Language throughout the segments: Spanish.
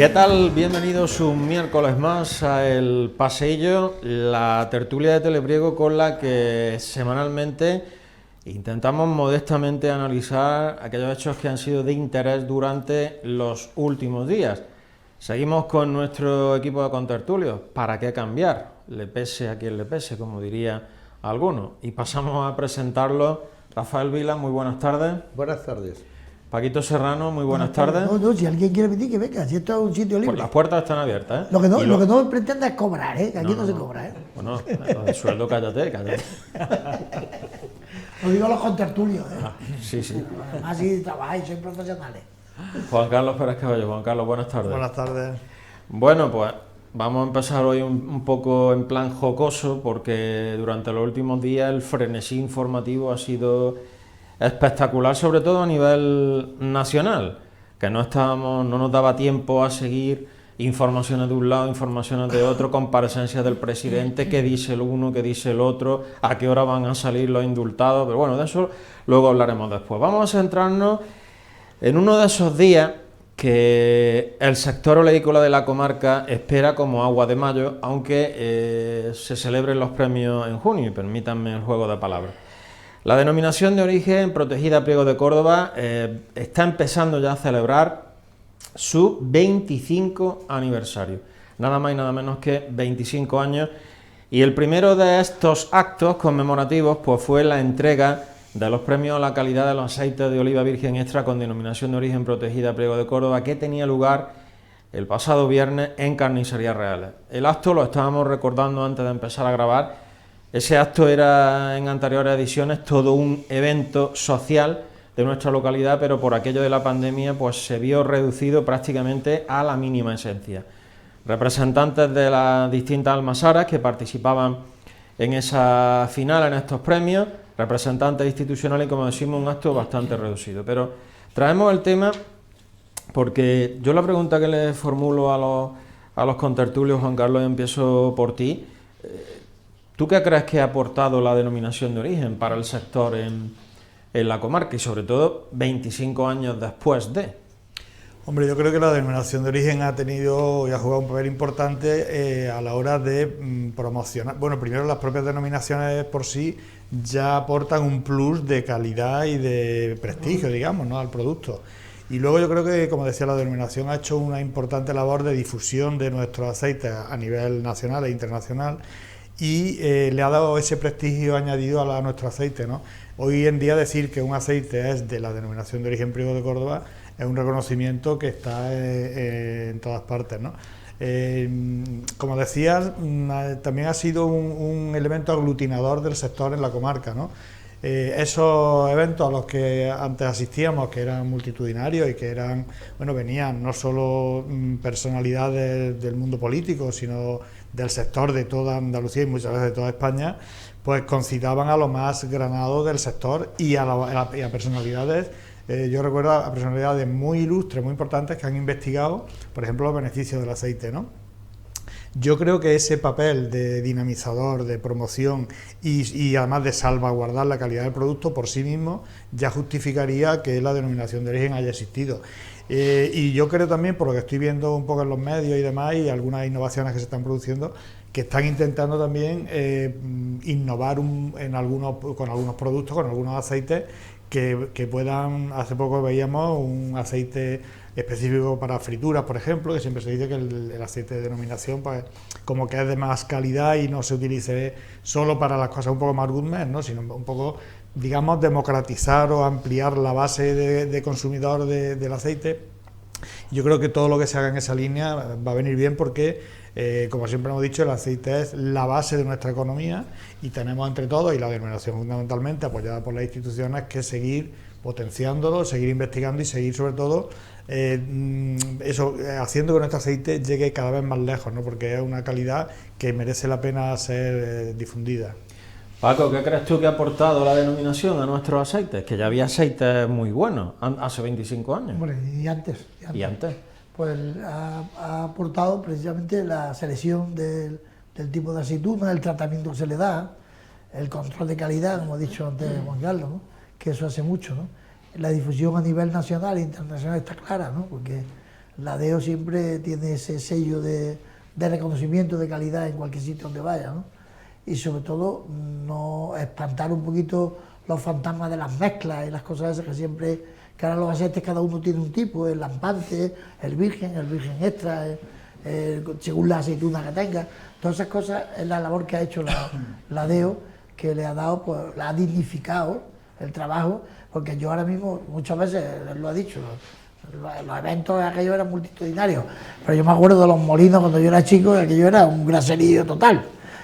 ¿Qué tal? Bienvenidos un miércoles más a El Paseillo, la tertulia de Telepriego con la que semanalmente intentamos modestamente analizar aquellos hechos que han sido de interés durante los últimos días. Seguimos con nuestro equipo de contertulios. ¿Para qué cambiar? Le pese a quien le pese, como diría alguno. Y pasamos a presentarlo. Rafael Vila, muy buenas tardes. Buenas tardes. Paquito Serrano, muy buenas tardes. No, si alguien quiere venir, que venga, si esto es un sitio libre. Pues las puertas están abiertas, ¿eh? Lo que no pretende es cobrar, ¿eh? Que aquí no se cobra, ¿eh? Bueno, el sueldo, cállate. Lo digo a los contertulios, ¿eh? Sí. Así trabajáis, sois profesionales. Juan Carlos Pérez Cabello. Juan Carlos, buenas tardes. Buenas tardes. Bueno, pues vamos a empezar hoy un poco en plan jocoso, porque durante los últimos días el frenesí informativo ha sido espectacular, sobre todo a nivel nacional, que no nos daba tiempo a seguir informaciones de un lado, informaciones de otro, comparecencias del presidente, qué dice el uno, qué dice el otro, a qué hora van a salir los indultados, pero bueno, de eso luego hablaremos después. Vamos a centrarnos en uno de esos días que el sector oleícola de la comarca espera como agua de mayo, aunque se celebren los premios en junio, y permítanme el juego de palabras. La denominación de origen protegida Priego de Córdoba está empezando ya a celebrar su 25 aniversario, nada más y nada menos que 25 años, y el primero de estos actos conmemorativos pues fue la entrega de los premios a la calidad de los aceites de oliva virgen extra con denominación de origen protegida Priego de Córdoba, que tenía lugar el pasado viernes en Carnicerías Reales. El acto lo estábamos recordando antes de empezar a grabar. Ese acto era en anteriores ediciones todo un evento social de nuestra localidad, pero por aquello de la pandemia pues se vio reducido prácticamente a la mínima esencia. Representantes de las distintas almasaras que participaban en esa final, en estos premios, representantes institucionales y, como decimos, un acto bastante reducido. Pero traemos el tema porque yo la pregunta que le formulo a los contertulios, Juan Carlos, y empiezo por ti. ¿Tú qué crees que ha aportado la denominación de origen para el sector en la comarca y sobre todo 25 años después de? Hombre, yo creo que la denominación de origen ha tenido y ha jugado un papel importante a la hora de promocionar. Bueno, primero las propias denominaciones por sí ya aportan un plus de calidad y de prestigio, digamos, ¿no?, al producto. Y luego yo creo que, como decía, la denominación ha hecho una importante labor de difusión de nuestros aceites a nivel nacional e internacional, y le ha dado ese prestigio añadido a nuestro aceite, ¿no? Hoy en día decir que un aceite es de la denominación de origen Priego de Córdoba es un reconocimiento que está en todas partes, ¿no? Como decías, también ha sido un elemento aglutinador del sector en la comarca, ¿no? Esos eventos a los que antes asistíamos, que eran multitudinarios y que eran, bueno, venían no solo personalidades del mundo político, sino del sector de toda Andalucía y muchas veces de toda España, pues concitaban a lo más granado del sector y a personalidades. Yo recuerdo a personalidades muy ilustres, muy importantes, que han investigado, por ejemplo, los beneficios del aceite, ¿no? Yo creo que ese papel de dinamizador, de promoción y además de salvaguardar la calidad del producto por sí mismo ya justificaría que la denominación de origen haya existido. Y yo creo también, por lo que estoy viendo un poco en los medios y demás, y algunas innovaciones que se están produciendo, que están intentando también innovar con algunos productos, con algunos aceites que puedan. Hace poco veíamos un aceite específico para frituras, por ejemplo, que siempre se dice que el aceite de denominación, pues, como que es de más calidad y no se utilice solo para las cosas un poco más gourmet, ¿no?, sino un poco, digamos, democratizar o ampliar la base de consumidor del aceite. Yo creo que todo lo que se haga en esa línea va a venir bien porque, como siempre hemos dicho, el aceite es la base de nuestra economía y tenemos entre todos, y la denominación fundamentalmente apoyada por las instituciones, que seguir potenciándolo, seguir investigando y seguir sobre todo haciendo que nuestro aceite llegue cada vez más lejos, ¿no?, porque es una calidad que merece la pena ser difundida. Paco, ¿qué crees tú que ha aportado la denominación a nuestros aceites? Que ya había aceites muy buenos hace 25 años. Bueno, y antes. ¿Y antes? Pues ha aportado precisamente la selección del tipo de aceituna, el tratamiento que se le da, el control de calidad, como ha dicho antes Juan Carlos, ¿no?, que eso hace mucho, ¿no? La difusión a nivel nacional e internacional está clara, ¿no?, porque la DEO siempre tiene ese sello de reconocimiento de calidad en cualquier sitio donde vaya, ¿no? Y sobre todo no espantar un poquito los fantasmas de las mezclas y las cosas esas que siempre, que ahora los aceites cada uno tiene un tipo, el lampante, el virgen extra, según la aceituna que tenga. Todas esas cosas es la labor que ha hecho la DEO, que le ha dado, pues, la ha dignificado el trabajo, porque yo ahora mismo, muchas veces, lo ha dicho, los eventos aquellos eran multitudinarios, pero yo me acuerdo de los molinos cuando yo era chico, y aquello era un graserío total.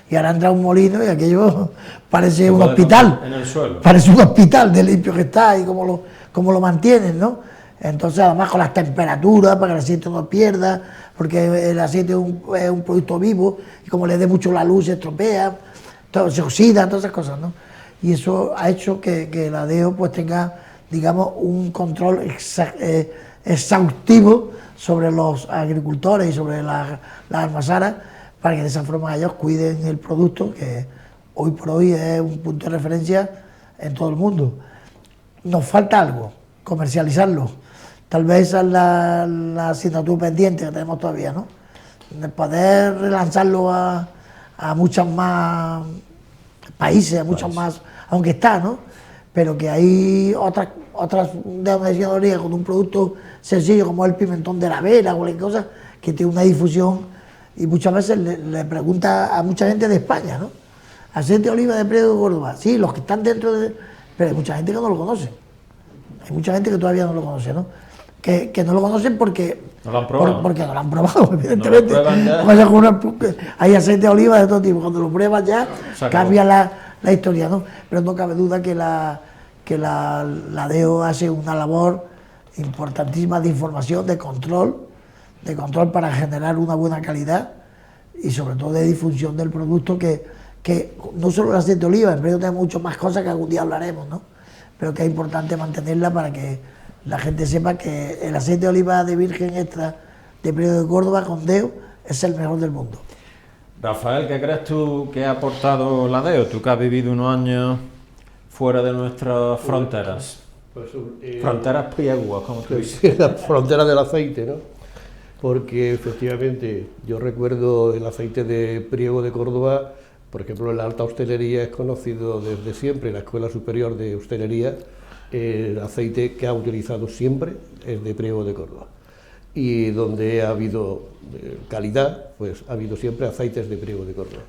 Y ahora entra un molino y aquello parece un hospital. En el suelo. Parece un hospital de limpio que está y cómo lo mantienen, ¿no? Entonces, además con las temperaturas, para que el aceite no pierda, porque el aceite es un producto vivo y como le dé mucho la luz se estropea, todo, se oxida, todas esas cosas, ¿no? Y eso ha hecho que la DEO pues tenga, digamos, un control exhaustivo sobre los agricultores y sobre las almazaras, para que de esa forma ellos cuiden el producto, que hoy por hoy es un punto de referencia en todo el mundo. Nos falta algo, comercializarlo. Tal vez esa es la asignatura pendiente que tenemos todavía, ¿no? De poder relanzarlo a muchos más países, a muchos más, aunque está, ¿no? Pero que hay otras denominaciones con un producto sencillo como el pimentón de la Vera o cualquier cosa, que tiene una difusión. Y muchas veces le pregunta a mucha gente de España, ¿no? Aceite de oliva de Priego de Córdoba. Sí, los que están dentro de... Pero hay mucha gente que no lo conoce. Hay mucha gente que todavía no lo conoce, ¿no? Que no lo conocen porque... No lo han probado. Porque no lo han probado, evidentemente. Hay aceite de oliva de todo tipo. Cuando lo pruebas ya, cambia la historia, ¿no? Pero no cabe duda que la DEO hace una labor importantísima de información, de control para generar una buena calidad y sobre todo de difusión del producto, que no solo el aceite de oliva, en realidad tenemos muchas más cosas que algún día hablaremos, ¿no? Pero que es importante mantenerla para que la gente sepa que el aceite de oliva de virgen extra de Priego de Córdoba con DEO es el mejor del mundo. Rafael, ¿qué crees tú que ha aportado la DEO? Tú que has vivido unos años fuera de nuestras fronteras. Fronteras prieguas, como tú dices. La frontera del aceite, ¿no? Porque efectivamente yo recuerdo el aceite de Priego de Córdoba, por ejemplo, en la alta hostelería es conocido desde siempre, la Escuela Superior de Hostelería, el aceite que ha utilizado siempre es de Priego de Córdoba. Y donde ha habido calidad, pues ha habido siempre aceites de Priego de Córdoba.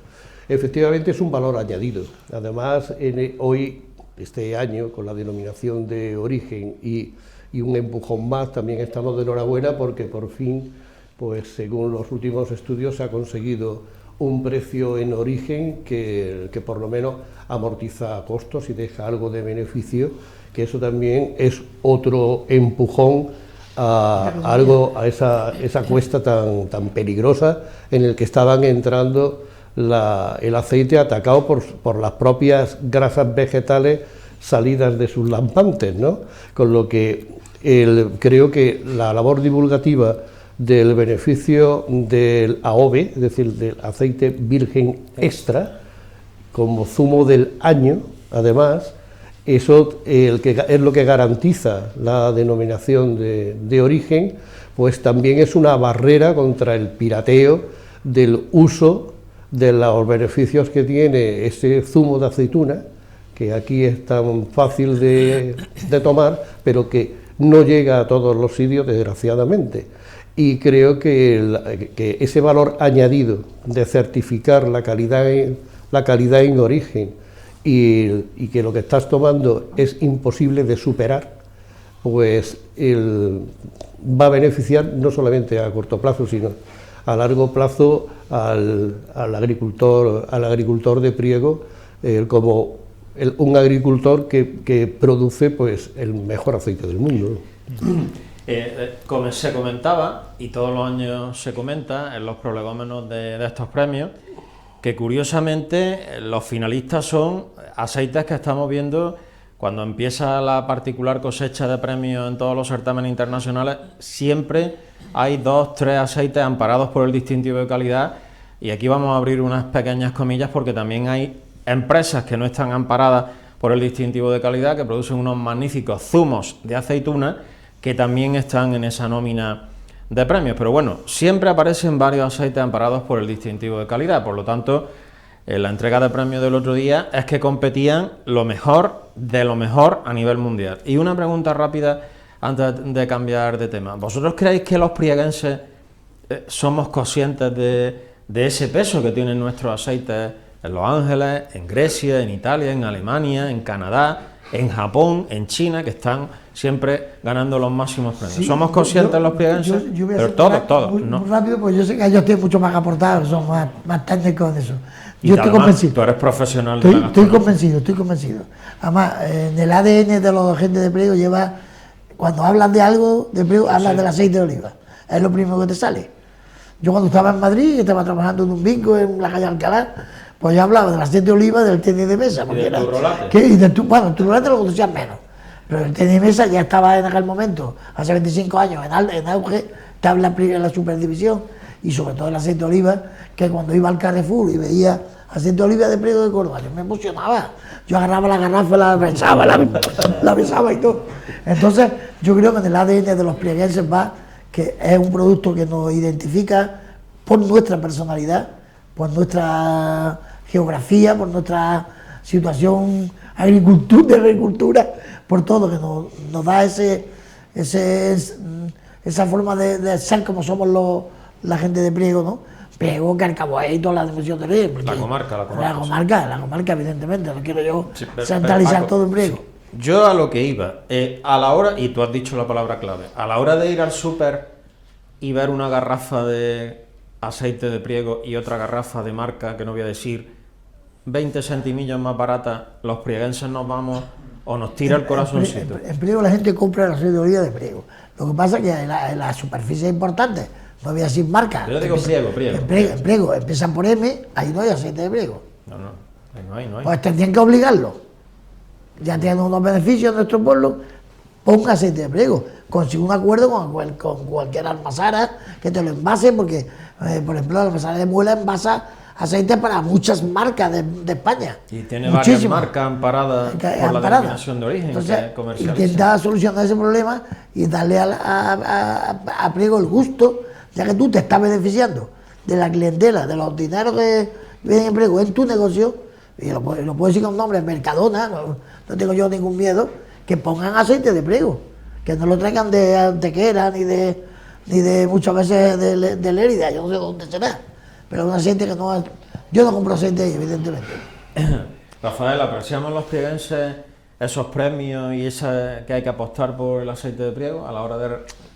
Efectivamente es un valor añadido. Además, hoy, este año, con la denominación de origen y un empujón más, también estamos de enhorabuena porque por fin, pues según los últimos estudios, se ha conseguido un precio en origen que por lo menos amortiza costos y deja algo de beneficio, que eso también es otro empujón a esa cuesta tan peligrosa en el que estaban entrando el aceite atacado por las propias grasas vegetales salidas de sus lampantes, ¿no? Con lo que creo que la labor divulgativa del beneficio del AOVE, es decir, del aceite virgen extra, como zumo del año, además, eso es lo que garantiza la denominación de origen, pues también es una barrera contra el pirateo del uso de los beneficios que tiene ese zumo de aceituna, que aquí es tan fácil de tomar, pero que no llega a todos los sitios, desgraciadamente. Y creo que ese valor añadido de certificar la calidad en origen y que lo que estás tomando es imposible de superar, pues va a beneficiar no solamente a corto plazo, sino a largo plazo al agricultor de Priego, como un agricultor que produce pues el mejor aceite del mundo. Como se comentaba, y todos los años se comenta en los prolegómenos de estos premios, que curiosamente los finalistas son aceites que estamos viendo cuando empieza la particular cosecha de premios en todos los certámenes internacionales. Siempre hay 2 o 3 aceites amparados por el distintivo de calidad, y aquí vamos a abrir unas pequeñas comillas porque también hay empresas que no están amparadas por el distintivo de calidad, que producen unos magníficos zumos de aceituna que también están en esa nómina de premios, pero bueno, siempre aparecen varios aceites amparados por el distintivo de calidad, por lo tanto, en la entrega de premios del otro día es que competían lo mejor de lo mejor a nivel mundial. Y una pregunta rápida antes de cambiar de tema. ¿Vosotros creéis que los prieguenses somos conscientes de ese peso que tienen nuestros aceites en Los Ángeles, en Grecia, en Italia, en Alemania, en Canadá, en Japón, en China, que están siempre ganando los máximos premios? Sí, ¿Somos conscientes los prieguenses? Yo voy a Pero ser todos, muy, ¿no? muy rápido, porque yo sé que ellos tienen mucho más que aportar, son más técnicos en eso. Y Yo estoy además, convencido. tú eres profesional de la Estoy gastronomía. estoy convencido. Además, en el ADN de los agentes de Priego lleva, cuando hablan de algo de Priego, hablan del aceite de oliva. Es lo primero que te sale. Yo cuando estaba en Madrid, que estaba trabajando en un bingo en la calle Alcalá, pues yo hablaba del aceite de oliva, del tenis de mesa. ¿Y del turrolate? Bueno, el turrolate lo conocías menos, pero el tenis de mesa ya estaba en aquel momento, hace 25 años, en auge, estaba en la superdivisión, y sobre todo el aceite de oliva, que cuando iba al Carrefour y veía aceite de oliva de Priego de Córdoba, yo me emocionaba. Yo agarraba la garrafa, la besaba y todo. Entonces, yo creo que en el ADN de los prieguenses va que es un producto que nos identifica por nuestra personalidad, por nuestra geografía, por nuestra situación de agricultura, por todo, que nos da esa forma de ser como somos la gente de Priego, ¿no? Priego, Carcabuey y toda la dimensión de Priego. La comarca. La comarca, evidentemente, no quiero yo Sí, centralizar Paco, todo en Priego. sí. Yo a lo que iba, a la hora, y tú has dicho la palabra clave, a la hora de ir al súper y ver una garrafa de aceite de Priego y otra garrafa de marca, que no voy a decir, 20 centimillos más barata, los prieguenses nos vamos o nos tira el corazoncito. En Priego la gente compra el aceite de oliva de Priego. Lo que pasa es que en la superficie importante, no voy a decir marca. Yo digo Priego. En Priego empiezan por M, ahí no hay aceite de Priego. No, ahí no hay. Pues tendrían que obligarlo. Ya tienen unos beneficios en nuestro pueblo, ponga aceite de Priego. Consigue un acuerdo con cualquier almazara que te lo envase, porque, por ejemplo, la almazara de Muela envasa aceite para muchas marcas de España. Y tiene varias marcas amparadas por la denominación de origen. Entonces, que comercializa. intenta solucionar ese problema y darle a Priego el gusto, ya que tú te estás beneficiando de la clientela, de los dineros que vienen en Priego en tu negocio, y lo puedo decir con nombre, Mercadona, no tengo yo ningún miedo, que pongan aceite de Priego, que no lo traigan de Antequera ni de muchas veces de Lérida, yo no sé dónde será, pero es un aceite que no, yo no compro aceite ahí, evidentemente. Rafael, ¿apreciamos los prieguenses esos premios y que hay que apostar por el aceite de Priego a la hora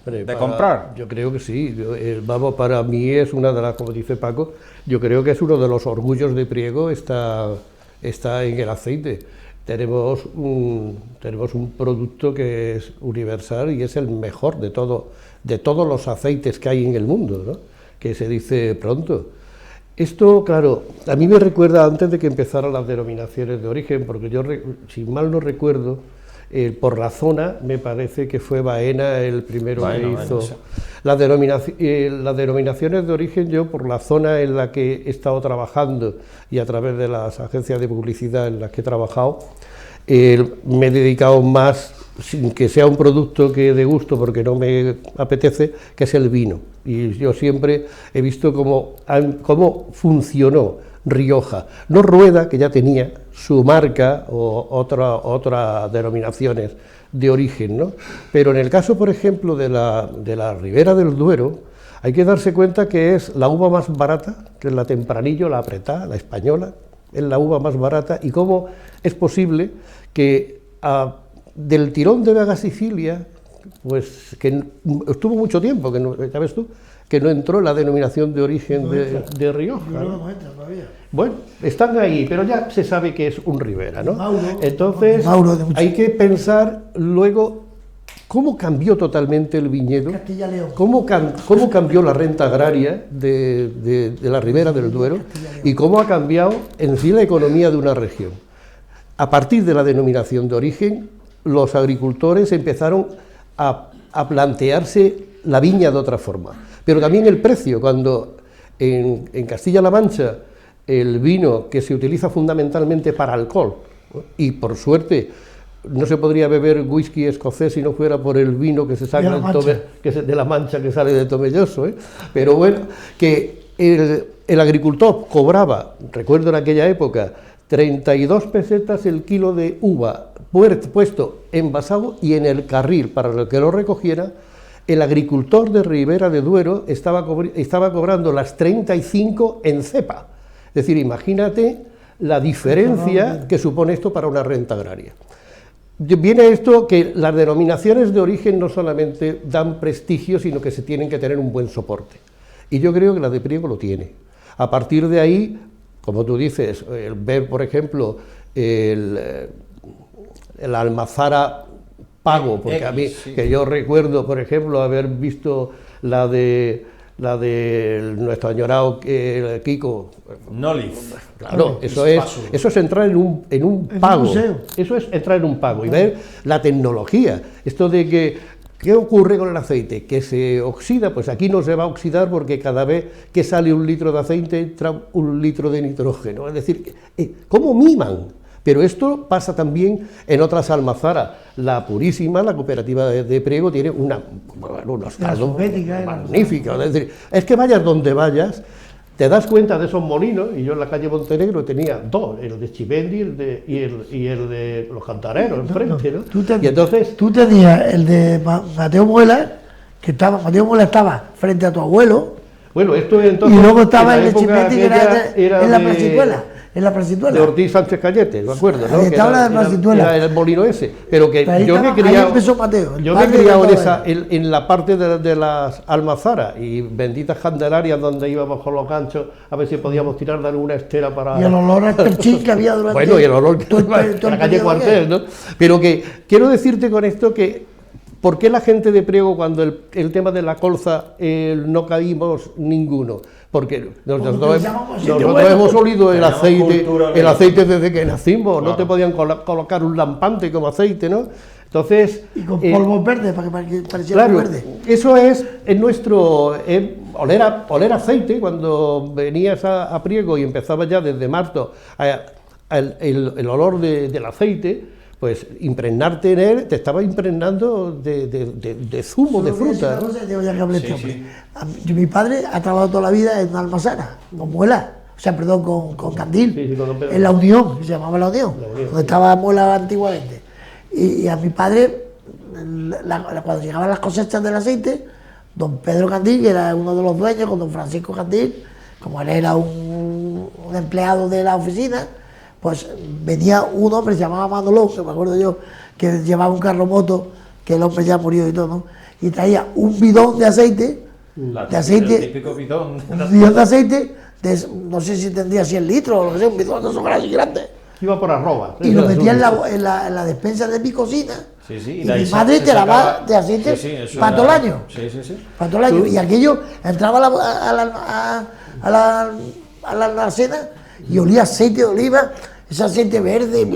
de comprar? Yo creo que sí. Para mí es una de las, como dice Paco, yo creo que es uno de los orgullos de Priego está en el aceite. Tenemos un producto que es universal y es el mejor de todos los aceites que hay en el mundo, ¿no? Que se dice pronto. Esto, claro, a mí me recuerda antes de que empezaran las denominaciones de origen, porque yo, si mal no recuerdo, por la zona, me parece que fue Baena el primero que hizo. Sí. Las denominaciones de origen, yo por la zona en la que he estado trabajando y a través de las agencias de publicidad en las que he trabajado, me he dedicado más, sin que sea un producto que de gusto porque no me apetece, que es el vino. Y yo siempre he visto cómo funcionó Rioja, no Rueda, que ya tenía su marca o otras denominaciones de origen, ¿no? Pero en el caso, por ejemplo, de la Ribera del Duero, hay que darse cuenta que es la uva más barata, que es la Tempranillo, la Apretá, la española, es la uva más barata, y cómo es posible que del tirón de Vega Sicilia, pues que estuvo mucho tiempo, que no, ya ves tú, que no entró en la denominación de origen de Rioja, ¿no? Bueno, están ahí, pero ya se sabe que es un Ribera, ¿no? Entonces, hay que pensar luego cómo cambió totalmente el viñedo, cómo cambió la renta agraria de la Ribera del Duero y cómo ha cambiado en sí la economía de una región. A partir de la denominación de origen, los agricultores empezaron a plantearse la viña de otra forma, pero también el precio. Cuando en Castilla-La Mancha el vino, que se utiliza fundamentalmente para alcohol, y por suerte no se podría beber whisky escocés si no fuera por el vino que se saca de la Mancha que sale de Tomelloso, ¿eh? Pero bueno, que el agricultor cobraba, recuerdo en aquella época, 32 pesetas el kilo de uva puesto envasado y en el carril para el que lo recogiera. El agricultor de Ribera de Duero estaba cobrando las 35 en cepa. Es decir, imagínate la diferencia que supone esto para una renta agraria. Viene esto que las denominaciones de origen no solamente dan prestigio, sino que se tienen que tener un buen soporte. Y yo creo que la de Priego lo tiene. A partir de ahí, como tú dices, el ver, por ejemplo, el almazara Pago, porque a mí, que yo recuerdo, por ejemplo, haber visto la de nuestro añorado Kiko. Nolif. Claro, eso es entrar en un pago. Eso es entrar en un pago y ver la tecnología. Esto de que, ¿qué ocurre con el aceite? Que se oxida, pues aquí no se va a oxidar porque cada vez que sale un litro de aceite entra un litro de nitrógeno. Es decir, ¿cómo miman? Pero esto pasa también en otras almazaras. La Purísima, la cooperativa de Priego, tiene unos caldos magníficos. Es decir, es que vayas donde vayas, te das cuenta de esos molinos, y yo en la calle Montenegro tenía dos, el de Chivendi y el de los Cantareros, enfrente, ¿no? Tú tenías el de Mateo Muela, Mateo Muela estaba frente a tu abuelo. Bueno, esto entonces, y luego estaba el de Chivendi, que era en la Placiduela. En la Placiduela. De Ortiz Sánchez Callete, ¿me acuerdo? ¿No? Estaba la de Placiduela. Era el molino ese. Pero que yo me he criado en la parte de las almazaras y benditas candelarias donde íbamos con los ganchos a ver si podíamos tirar de alguna estera para... Y el olor al perchín que había durante... Bueno, y el olor que en la calle Cuartel, ¿no? Pero que quiero decirte con esto que ¿por qué la gente de Priego, cuando el tema de la colza no caímos ninguno? Porque nosotros hemos olido el aceite desde que nacimos, claro. No te podían colocar un lampante como aceite, ¿no? Entonces... Y con polvo verde, para que pareciera claro, verde. Eso es nuestro... oler aceite, cuando venías a Priego y empezaba ya desde marzo el olor del aceite, pues impregnarte en él, te estaba impregnando de zumo, de fruta, ¿no? Mi padre ha trabajado toda la vida en una almazara, con Muela, con Candil, en la Unión, que se llamaba la Unión, donde estaba Muela antiguamente. Y a mi padre, cuando llegaban las cosechas del aceite, don Pedro Candil, que era uno de los dueños, con don Francisco Candil, como él era un empleado de la oficina, pues venía un hombre, se llamaba Manolón, que me acuerdo yo, que llevaba un carro moto, que el hombre ya murió y todo, ¿no? Y traía un bidón de aceite, el típico bidón. Un bidón de aceite, no sé si tendría 100 litros o lo que sea, un bidón de esos grandes. Iba por arroba. Y lo metía en la despensa de mi cocina. Sí, y mi madre te lavaba de aceite para todo el año. Para todo el año. Y aquello entraba a la alacena y olía aceite de oliva, ese aceite verde,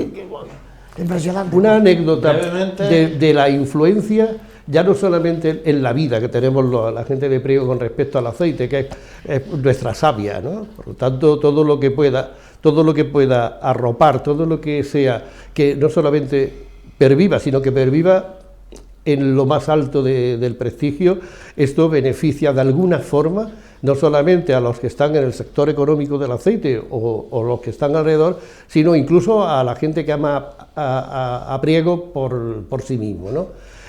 impresionante. Una anécdota de la influencia, ya no solamente en la vida que tenemos la gente de Priego con respecto al aceite, que es nuestra savia, ¿no? Por lo tanto, todo lo que pueda arropar, todo lo que sea, que no solamente perviva, sino que perviva en lo más alto del prestigio, esto beneficia de alguna forma no solamente a los que están en el sector económico del aceite o los que están alrededor, sino incluso a la gente que ama a Priego por sí mismo, ¿no?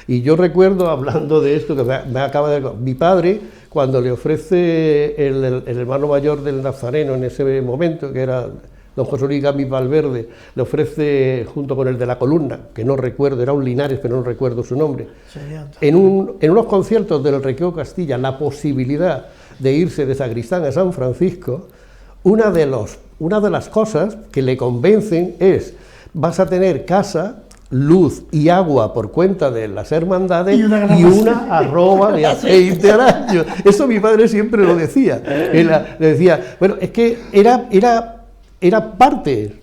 Y yo recuerdo, hablando de esto, que me acaba de... Mi padre, cuando le ofrece el hermano mayor del Nazareno en ese momento, que era don José Luis Gámez Valverde, le ofrece, junto con el de la columna, que no recuerdo, era un Linares, pero no recuerdo su nombre, en unos conciertos del Recreo Castilla, la posibilidad de irse de Sacristán a San Francisco, una de las cosas que le convencen es: vas a tener casa, luz y agua por cuenta de las hermandades y una arroba de aceite al año. Eso mi padre siempre lo decía. Le decía, bueno, es que era parte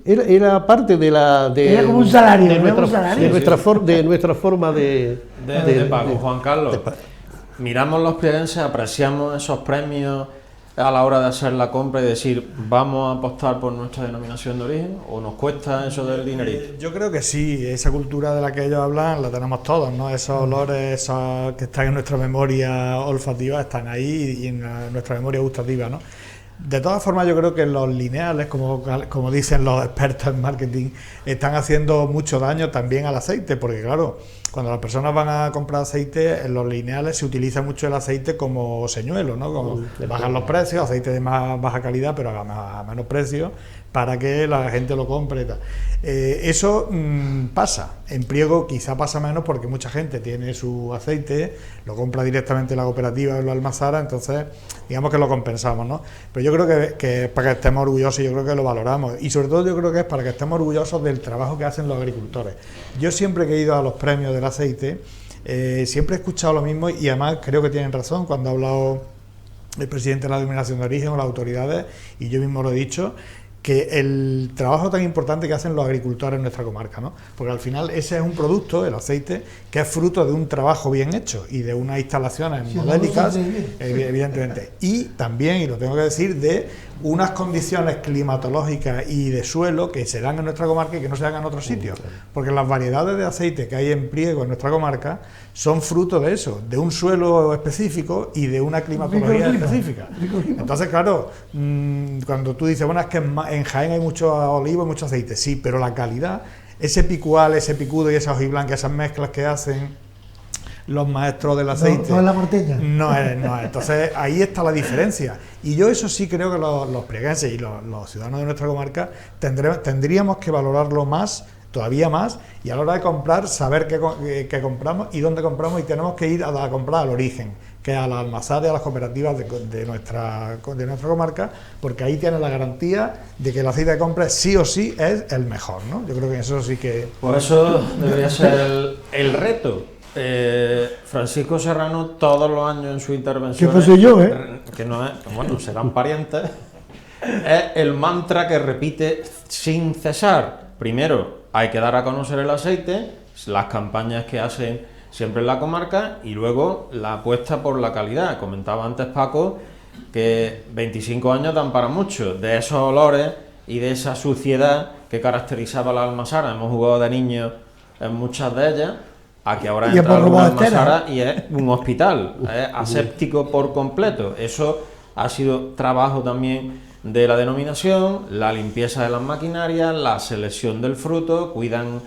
de la... era como un salario, de nuestra forma de pago. Juan Carlos, miramos los prieguenses, apreciamos esos premios a la hora de hacer la compra y decir, vamos a apostar por nuestra denominación de origen, o nos cuesta eso del dinerito? Yo creo que sí, esa cultura de la que ellos hablan la tenemos todos, ¿no? Esos olores que están en nuestra memoria olfativa están ahí y en nuestra memoria gustativa, ¿no? De todas formas, yo creo que los lineales, como dicen los expertos en marketing, están haciendo mucho daño también al aceite, porque claro, cuando las personas van a comprar aceite, en los lineales se utiliza mucho el aceite como señuelo, ¿no? Como bajan los precios, aceite de más baja calidad, pero a menos precio, para que la gente lo compre y tal. Eso pasa. En Priego quizá pasa menos porque mucha gente tiene su aceite, lo compra directamente en la cooperativa o en la almazara, entonces digamos que lo compensamos, ¿no? Pero yo creo que es para que estemos orgullosos, yo creo que lo valoramos, y sobre todo yo creo que es para que estemos orgullosos del trabajo que hacen los agricultores. Yo siempre que he ido a los premios del aceite, siempre he escuchado lo mismo, y además creo que tienen razón cuando ha hablado el presidente de la Denominación de Origen o las autoridades, y yo mismo lo he dicho, que el trabajo tan importante que hacen los agricultores en nuestra comarca, ¿no? Porque al final ese es un producto, el aceite, que es fruto de un trabajo bien hecho y de unas instalaciones modélicas, evidentemente, y también, y lo tengo que decir, de unas condiciones climatológicas y de suelo que se dan en nuestra comarca y que no se dan en otros sitios, porque las variedades de aceite que hay en Priego, en nuestra comarca, son fruto de eso, de un suelo específico y de una climatología específica. Entonces, claro, cuando tú dices, bueno, es que en Jaén hay mucho olivo y mucho aceite, sí, pero la calidad, ese picual, ese picudo y esa hojiblanca, esas mezclas que hacen los maestros del aceite, no es la porteña. No es. Entonces ahí está la diferencia, y yo eso sí creo que los prieguenses y los ciudadanos de nuestra comarca tendríamos que valorarlo más, todavía más, y a la hora de comprar, saber qué compramos y dónde compramos, y tenemos que ir a comprar al origen, que es a las almazaras y a las cooperativas de nuestra comarca, porque ahí tiene la garantía de que el aceite que compres sí o sí es el mejor, ¿no? Yo creo que eso sí que... Pues eso debería ser el reto. Francisco Serrano todos los años en su intervención, ¿qué pasé yo, que no es, bueno, serán parientes, es el mantra que repite sin cesar. Primero, hay que dar a conocer el aceite, las campañas que hacen siempre en la comarca, y luego la apuesta por la calidad. Comentaba antes Paco que 25 años dan para mucho, de esos olores y de esa suciedad que caracterizaba la almazara. Hemos jugado de niños en muchas de ellas, a que ahora entra en una almazara y es un hospital, es aséptico por completo. Eso ha sido trabajo también de la denominación, la limpieza de las maquinarias, la selección del fruto, cuidan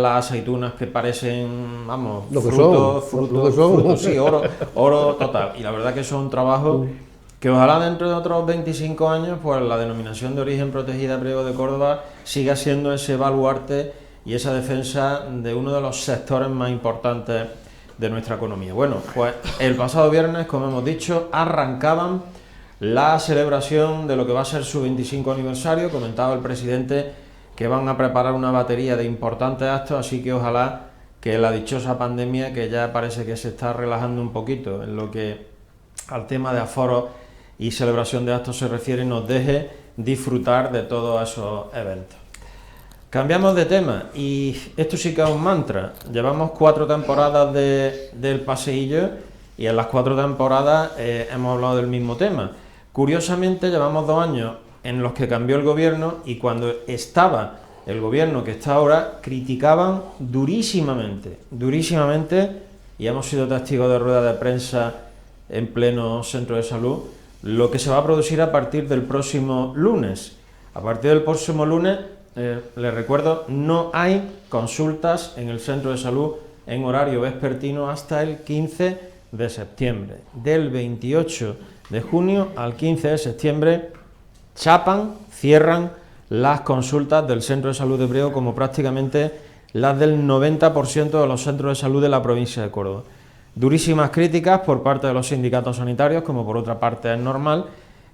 las aceitunas que parecen, vamos, frutos, sí, oro total. Y la verdad que eso es un trabajo que ojalá dentro de otros 25 años, pues la denominación de origen protegida Priego de Córdoba siga siendo ese baluarte y esa defensa de uno de los sectores más importantes de nuestra economía. Bueno, pues el pasado viernes, como hemos dicho, arrancaban la celebración de lo que va a ser su 25 aniversario. Comentaba el presidente que van a preparar una batería de importantes actos, así que ojalá que la dichosa pandemia, que ya parece que se está relajando un poquito en lo que al tema de aforo y celebración de actos se refiere, nos deje disfrutar de todos esos eventos. Cambiamos de tema, y esto sí que es un mantra. Llevamos 4 temporadas del paseillo, y en las 4 temporadas hemos hablado del mismo tema. Curiosamente, llevamos 2 años en los que cambió el gobierno, y cuando estaba el gobierno que está ahora, criticaban durísimamente, y hemos sido testigos de ruedas de prensa en pleno centro de salud, lo que se va a producir a partir del próximo lunes. A partir del próximo lunes, les recuerdo, no hay consultas en el centro de salud en horario vespertino hasta el 15 de septiembre. Del 28 de junio al 15 de septiembre cierran las consultas del centro de salud de Priego, como prácticamente las del 90% de los centros de salud de la provincia de Córdoba. Durísimas críticas por parte de los sindicatos sanitarios, como por otra parte es normal.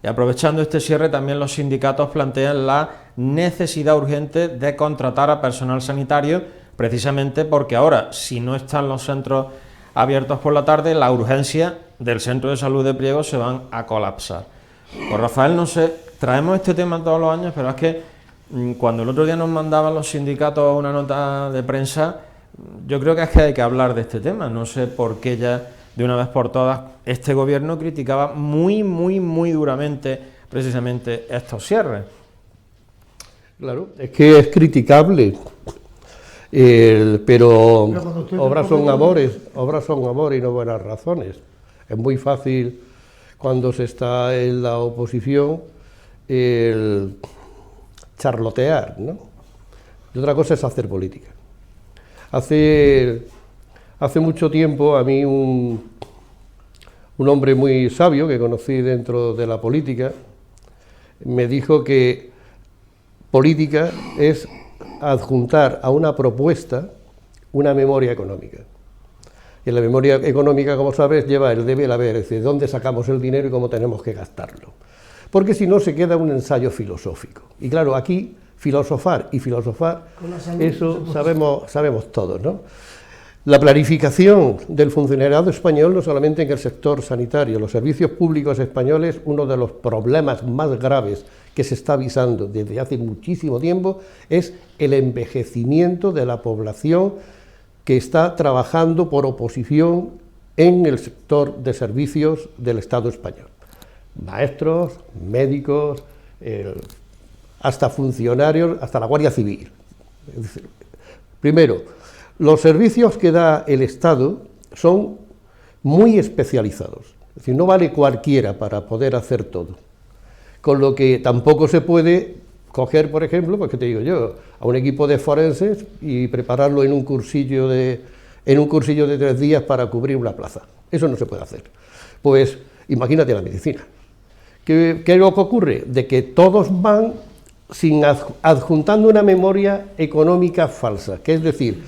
Y aprovechando este cierre, también los sindicatos plantean la necesidad urgente de contratar a personal sanitario, precisamente porque ahora, si no están los centros abiertos por la tarde, la urgencia del centro de salud de Priego se van a colapsar. Pues Rafael, no sé, traemos este tema todos los años, pero es que cuando el otro día nos mandaban los sindicatos una nota de prensa, yo creo que es que hay que hablar de este tema. No sé por qué ya de una vez por todas, este gobierno criticaba muy duramente precisamente estos cierres. Claro, es que es criticable, pero obras son amores y no buenas razones. Es muy fácil cuando se está en la oposición el charlotear, ¿no? Y otra cosa es hacer política. Hace mucho tiempo a mí un hombre muy sabio que conocí dentro de la política me dijo que política es adjuntar a una propuesta una memoria económica. Y la memoria económica, como sabes, lleva el debe y el haber, es decir, dónde sacamos el dinero y cómo tenemos que gastarlo. Porque si no se queda un ensayo filosófico. Y claro, aquí filosofar, eso sabemos todos, ¿no? La planificación del funcionariado español, no solamente en el sector sanitario, los servicios públicos españoles, uno de los problemas más graves que se está avisando desde hace muchísimo tiempo es el envejecimiento de la población que está trabajando por oposición en el sector de servicios del Estado español. Maestros, médicos, hasta funcionarios, hasta la Guardia Civil. Es decir, primero, los servicios que da el Estado son muy especializados, es decir, no vale cualquiera para poder hacer todo, con lo que tampoco se puede coger, por ejemplo, pues que te digo yo, a un equipo de forenses y prepararlo en un cursillo de 3 días para cubrir una plaza. Eso no se puede hacer. Pues imagínate la medicina. ¿Qué es lo que ocurre? De que todos van adjuntando una memoria económica falsa, que es decir,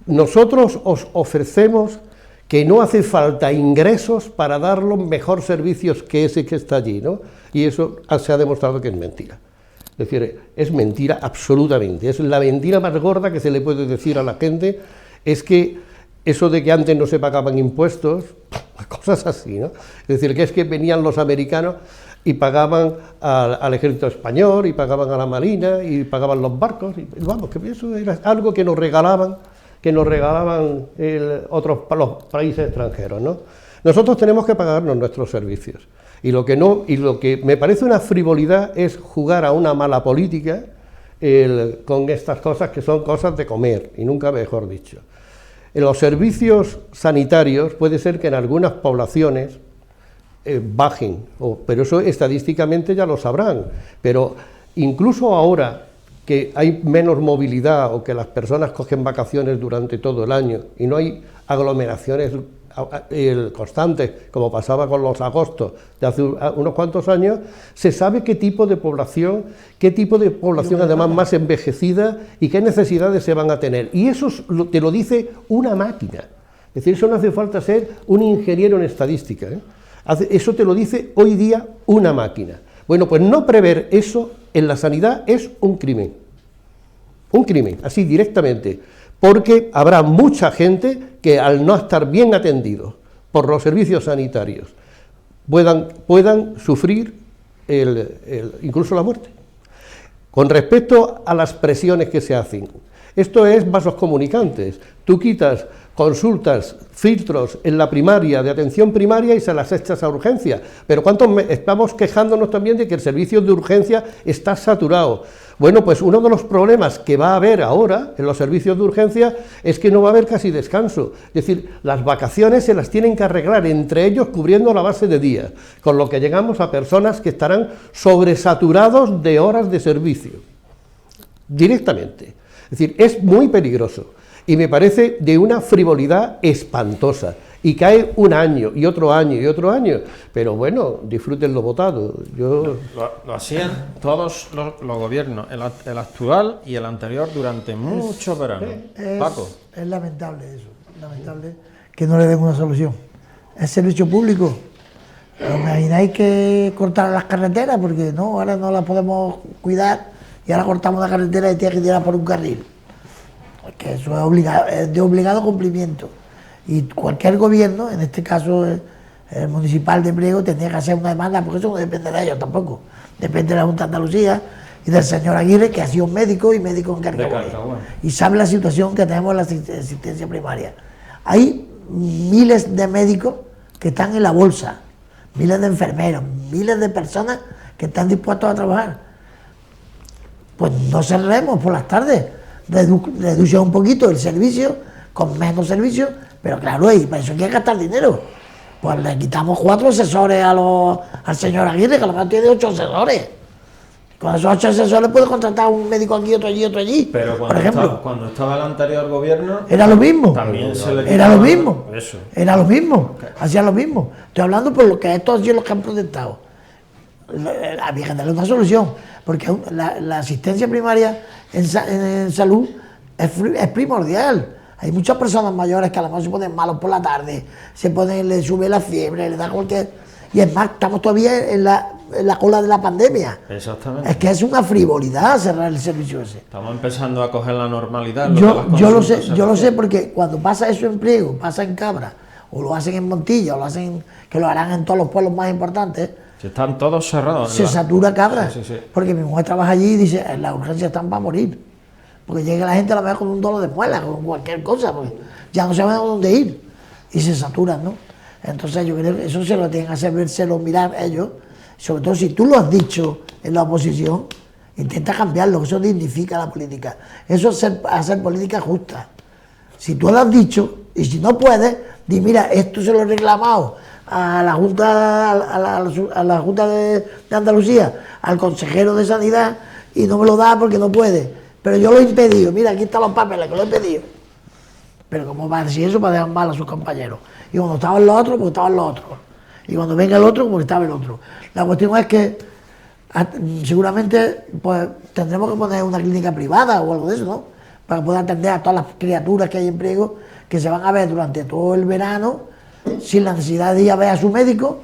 nosotros os ofrecemos que no hace falta ingresos para dar los mejores servicios que ese que está allí, ¿no? Y eso se ha demostrado que es mentira. Es decir, es mentira absolutamente. Es la mentira más gorda que se le puede decir a la gente, es que eso de que antes no se pagaban impuestos, cosas así, ¿no? Es decir, que es que venían los americanos y pagaban al ejército español, y pagaban a la marina, y pagaban los barcos, y vamos, que eso era algo que nos regalaban los países extranjeros, ¿no? Nosotros tenemos que pagarnos nuestros servicios. Y lo que me parece una frivolidad es jugar a una mala política con estas cosas que son cosas de comer, y nunca mejor dicho. En los servicios sanitarios puede ser que en algunas poblaciones bajen, pero eso estadísticamente ya lo sabrán, pero incluso ahora que hay menos movilidad o que las personas cogen vacaciones durante todo el año y no hay aglomeraciones constantes, como pasaba con los agostos de hace unos cuantos años, se sabe qué tipo de población además más envejecida y qué necesidades se van a tener. Y eso te lo dice una máquina. Es decir, eso no hace falta ser un ingeniero en estadística, ¿eh? Eso te lo dice hoy día una máquina. Bueno, pues no prever eso en la sanidad es un crimen, así directamente, porque habrá mucha gente que al no estar bien atendidos por los servicios sanitarios puedan sufrir incluso la muerte. Con respecto a las presiones que se hacen, esto es vasos comunicantes. Tú quitas consultas, filtros en la primaria, de atención primaria, y se las echas a urgencia. Pero estamos quejándonos también de que el servicio de urgencia está saturado. Bueno, pues uno de los problemas que va a haber ahora en los servicios de urgencia es que no va a haber casi descanso. Es decir, las vacaciones se las tienen que arreglar entre ellos cubriendo la base de día, con lo que llegamos a personas que estarán sobresaturados de horas de servicio, directamente. Es decir, es muy peligroso. Y me parece de una frivolidad espantosa, y cae un año, y otro año, y otro año, pero bueno, disfruten lo votado. Lo hacían todos los gobiernos, el actual y el anterior, durante muchos veranos. Paco. Es lamentable eso, lamentable que no le den una solución. Es servicio público. ¿Os imagináis que cortar las carreteras? Porque no, ahora no las podemos cuidar, y ahora cortamos la carretera y tiene que tirar por un carril. Porque eso es de obligado cumplimiento. Y cualquier gobierno, en este caso el municipal de Priego, tendría que hacer una demanda, porque eso no depende de ellos tampoco. Depende de la Junta de Andalucía y del señor Aguirre, que ha sido médico y médico en Carcagona. Y sabe la situación que tenemos en la asistencia primaria. Ahí miles de médicos que están en la bolsa, miles de enfermeros, miles de personas que están dispuestos a trabajar. Pues no cerremos por las tardes, reduce un poquito el servicio, con menos servicio, pero claro, y para eso hay que gastar dinero. Pues le quitamos 4 asesores al señor Aguirre, que a lo mejor tiene 8 asesores. Con esos 8 asesores puede contratar un médico aquí, otro allí, otro allí. Pero por ejemplo, cuando estaba el anterior gobierno... Era lo mismo. También se le Era lo quitaba mismo. Eso. Era lo mismo. Hacía lo mismo. Estoy hablando por lo que estos han sido los que han protestado. Había que darle una solución. Porque la asistencia primaria en salud es primordial. Hay muchas personas mayores que a lo mejor se ponen malos por la tarde, le sube la fiebre, le da cualquier... Y es más, estamos todavía en la cola de la pandemia. Exactamente. Es que es una frivolidad cerrar el servicio ese. Estamos empezando a coger la normalidad. Yo lo sé porque cuando pasa eso en Priego, pasa en Cabra, o lo hacen en Montilla, o lo hacen, que lo harán en todos los pueblos más importantes, Si están todos cerrados. se satura Cabra. Sí. Porque mi mujer trabaja allí y dice, las urgencias están para morir. Porque llega la gente a la vez con un dolor de muela, con cualquier cosa, porque ya no saben a dónde ir. Y se saturan, ¿no? Entonces yo creo que eso se lo tienen que hacérselo mirar ellos, sobre todo si tú lo has dicho en la oposición, intenta cambiarlo, que eso dignifica la política. Eso es hacer política justa. Si tú lo has dicho, y si no puedes, di, mira, esto se lo he reclamado a la Junta de Andalucía, al consejero de Sanidad, y no me lo da porque no puede. Pero yo lo he impedido, mira, aquí están los papeles, que lo he pedido. Pero ¿cómo va a decir eso para dejar mal a sus compañeros? Y cuando estaban los otros, porque estaban los otros. Y cuando venga el otro, porque estaba el otro. La cuestión es que seguramente pues tendremos que poner una clínica privada o algo de eso, ¿no? Para poder atender a todas las criaturas que hay en Priego, que se van a ver durante todo el verano, sin la necesidad de ir a ver a su médico,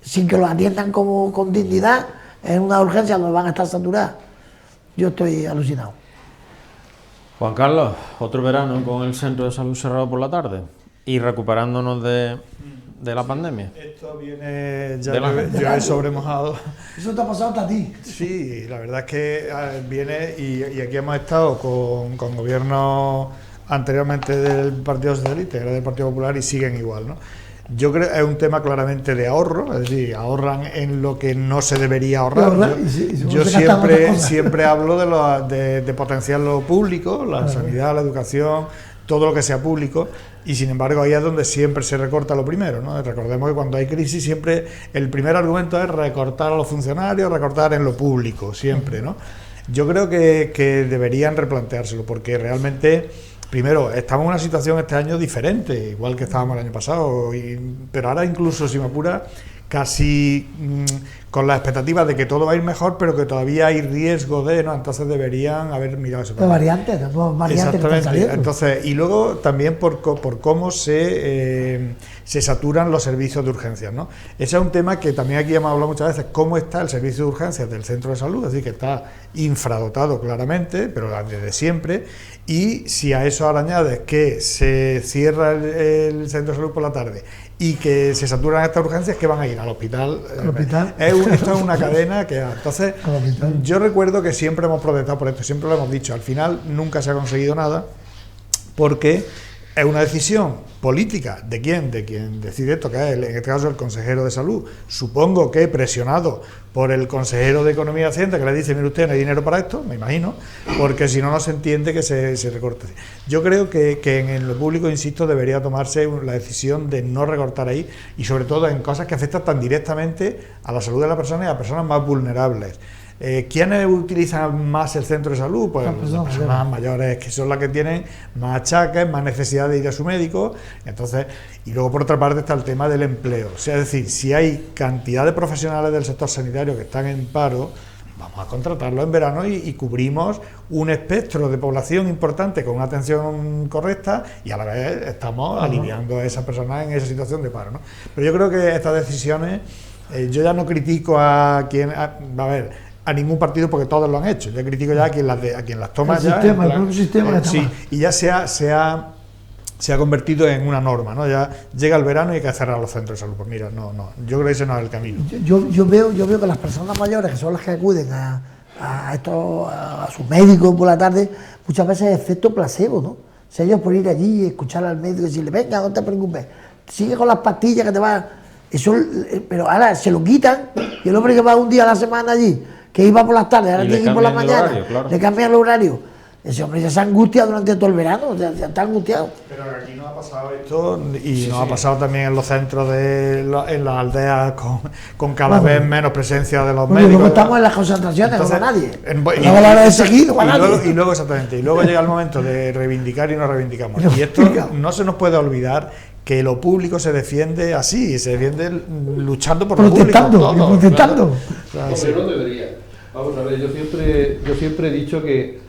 sin que los atiendan con dignidad, en una urgencia donde van a estar saturadas. Yo estoy alucinado. Juan Carlos, otro verano con el centro de salud cerrado por la tarde y recuperándonos de la pandemia. Esto viene ya De sobremojado. Eso te ha pasado hasta a ti. Sí, la verdad es que viene y aquí hemos estado con gobiernos anteriormente del Partido Socialista, era del Partido Popular y siguen igual, ¿no? Yo creo que es un tema claramente de ahorro, es decir, ahorran en lo que no se debería ahorrar. Yo siempre hablo de potenciar lo público, la sanidad, la educación, todo lo que sea público, y sin embargo ahí es donde siempre se recorta lo primero, ¿no? Recordemos que cuando hay crisis siempre el primer argumento es recortar a los funcionarios, recortar en lo público, siempre, ¿no? Yo creo que deberían replanteárselo, porque realmente... Primero, estamos en una situación este año diferente, igual que estábamos el año pasado, pero ahora incluso, si me apura, casi con la expectativa de que todo va a ir mejor, pero que todavía hay riesgo de, ¿no? Entonces deberían haber mirado eso. Las variantes que están saliendo. Entonces, y luego también por cómo se saturan los servicios de urgencias, ¿no? Ese es un tema que también aquí hemos hablado muchas veces, cómo está el servicio de urgencias del centro de salud, es decir, que está infradotado claramente, pero desde siempre, y si a eso ahora añades que se cierra el centro de salud por la tarde y que se saturan estas urgencias, que van a ir al hospital. Esto es una cadena que... Entonces, yo recuerdo que siempre hemos protestado por esto, siempre lo hemos dicho, al final nunca se ha conseguido nada, porque es una decisión política de quien decide esto, que es en este caso el consejero de salud, supongo que presionado por el consejero de Economía y Hacienda, que le dice, mire usted, no hay dinero para esto, me imagino, porque si no, no se entiende que se recorte. Yo creo que en lo público, insisto, debería tomarse la decisión de no recortar ahí, y sobre todo en cosas que afectan tan directamente a la salud de la persona y a personas más vulnerables. ¿Quiénes utilizan más el centro de salud? Pues las personas mayores, que son las que tienen más achaques, más necesidad de ir a su médico. Entonces, y luego por otra parte está el tema del empleo. O sea, es decir, si hay cantidad de profesionales del sector sanitario que están en paro, vamos a contratarlos en verano y cubrimos un espectro de población importante con una atención correcta, y a la vez estamos aliviando a esas personas en esa situación de paro, ¿no? Pero yo creo que estas decisiones, yo ya no critico a ningún partido, porque todos lo han hecho. Yo critico ya a quien las toma ya. El propio sistema sí, y ya se ha convertido en una norma, ¿no? Ya llega el verano y hay que cerrar los centros de salud. Pues mira, no, yo creo que ese no es el camino. Yo veo que las personas mayores, que son las que acuden a su médico por la tarde, muchas veces es efecto placebo, ¿no? ellos por ir allí y escuchar al médico y decirle, venga, no te preocupes, sigue con las pastillas que te van... Eso, pero ahora se lo quitan y el hombre que va un día a la semana allí, que iba por las tardes, ahora tiene que ir por la mañana, horario, claro. le cambian el horario. Ese hombre ya se angustia durante todo el verano, ya está angustiado. Pero aquí no ha pasado esto y nos ha pasado también en los centros, en las aldeas, con cada vez menos presencia de los médicos. Luego estamos en las concentraciones, Entonces, no va nadie. y- No va a la hora de seguir, no va nadie. y luego, exactamente, y luego llega el momento de reivindicar y no reivindicamos. Y esto no se nos puede olvidar que lo público se defiende así, se defiende luchando por lo público. Protestando. Claro, sí. Hombre, no debería. Vamos a ver, yo siempre he dicho que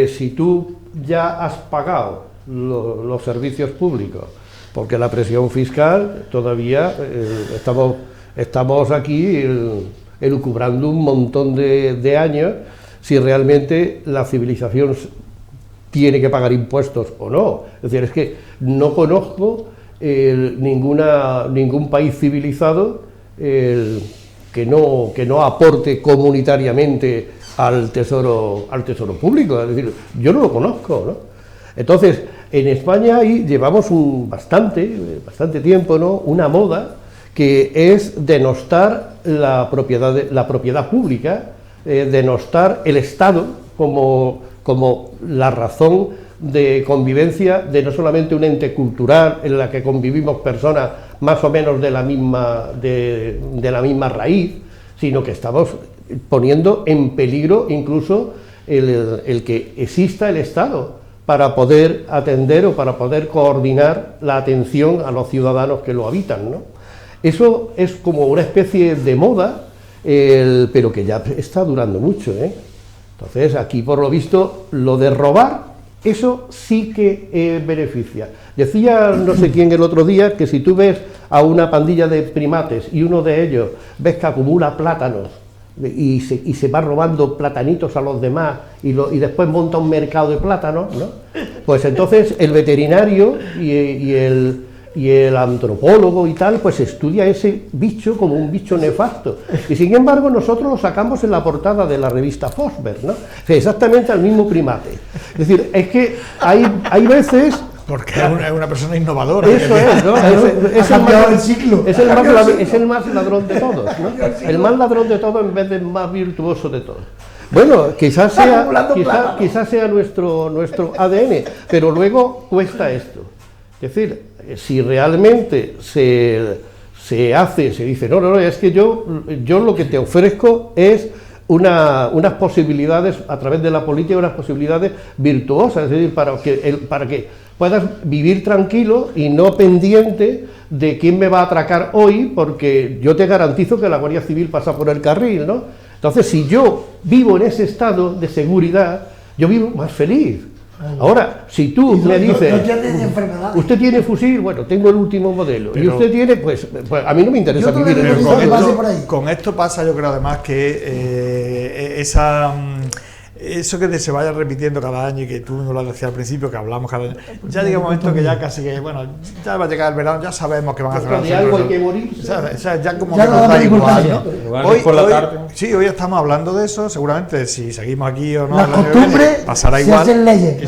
si tú ya has pagado los servicios públicos, porque la presión fiscal todavía estamos aquí elucubrando un montón de años si realmente la civilización tiene que pagar impuestos o no. Es decir, es que no conozco ningún país civilizado que no aporte comunitariamente al tesoro público. Es decir, yo no lo conozco, ¿no? Entonces, en España ahí llevamos bastante tiempo, ¿no?, una moda que es denostar la propiedad pública, denostar el Estado como la razón de convivencia de no solamente un ente cultural en la que convivimos personas más o menos de la misma raíz, sino que estamos poniendo en peligro incluso el que exista el Estado para poder atender o para poder coordinar la atención a los ciudadanos que lo habitan, ¿no? Eso es como una especie de moda, pero que ya está durando mucho, ¿eh? Entonces, aquí por lo visto, lo de robar, eso sí que beneficia. Decía no sé quién el otro día que si tú ves a una pandilla de primates y uno de ellos ves que acumula plátanos y se va robando platanitos a los demás y después monta un mercado de plátanos, ¿no? Pues entonces el veterinario y el antropólogo y tal, pues estudia ese bicho como un bicho nefasto. Y sin embargo nosotros lo sacamos en la portada de la revista Fosber, ¿no? O sea, exactamente al mismo primate. Es decir, es que hay veces... Porque es una persona innovadora. Eso es, ¿no? Es el ciclo. el más ladrón de todos, ¿no? El más ladrón de todos en vez del más virtuoso de todos. Bueno, quizás sea nuestro ADN, pero luego cuesta esto. Es decir, si realmente se dice, no, es que yo lo que te ofrezco es unas posibilidades, a través de la política, unas posibilidades virtuosas, es decir, para que puedas vivir tranquilo y no pendiente de quién me va a atracar hoy, porque yo te garantizo que la Guardia Civil pasa por el carril, ¿no? Entonces, si yo vivo en ese estado de seguridad, yo vivo más feliz. Ahora, si tú me dices, usted tiene fusil, bueno, tengo el último modelo, y usted tiene, pues a mí no me interesa vivir en ese estado. Con esto pasa, yo creo además que eso que se vaya repitiendo cada año y que tú nos lo decías al principio, que hablamos cada año, ya llega un momento que ya casi que, bueno, ya va a llegar el verano, ya sabemos que van a hacer de algo hay que morir. O sea, ya como que nos da igual, ¿no? Hoy estamos hablando de eso, seguramente si seguimos aquí o no, las costumbres pasará igual. Se hacen leyes.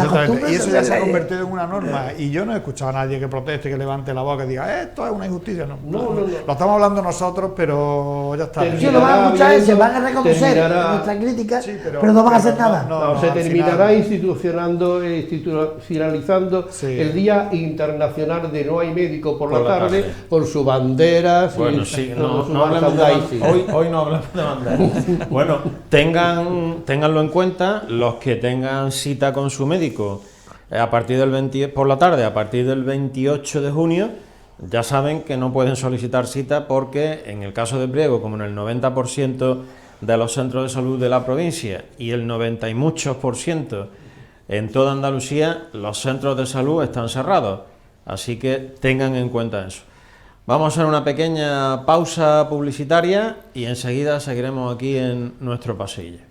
Y eso ya se ha convertido en una norma. Y yo no he escuchado a nadie que proteste, que levante la boca y diga, esto es una injusticia. No. Lo estamos hablando nosotros, pero ya está. Sí, lo van a escuchar, se van a reconocer nuestra crítica, pero no van a hacer nada. Se terminará institucionalizando el Día Internacional de No hay médico por la tarde, con sus banderas. Bueno, sí, no hablamos hoy no hablamos de banderas. Bueno, ténganlo en cuenta los que tengan cita con su médico a partir del por la tarde, a partir del 28 de junio, ya saben que no pueden solicitar cita porque en el caso de Priego, como en el 90% de los centros de salud de la provincia y el 90 y muchos % en toda Andalucía, los centros de salud están cerrados, así que tengan en cuenta eso. Vamos a hacer una pequeña pausa publicitaria y enseguida seguiremos aquí en nuestro pasillo.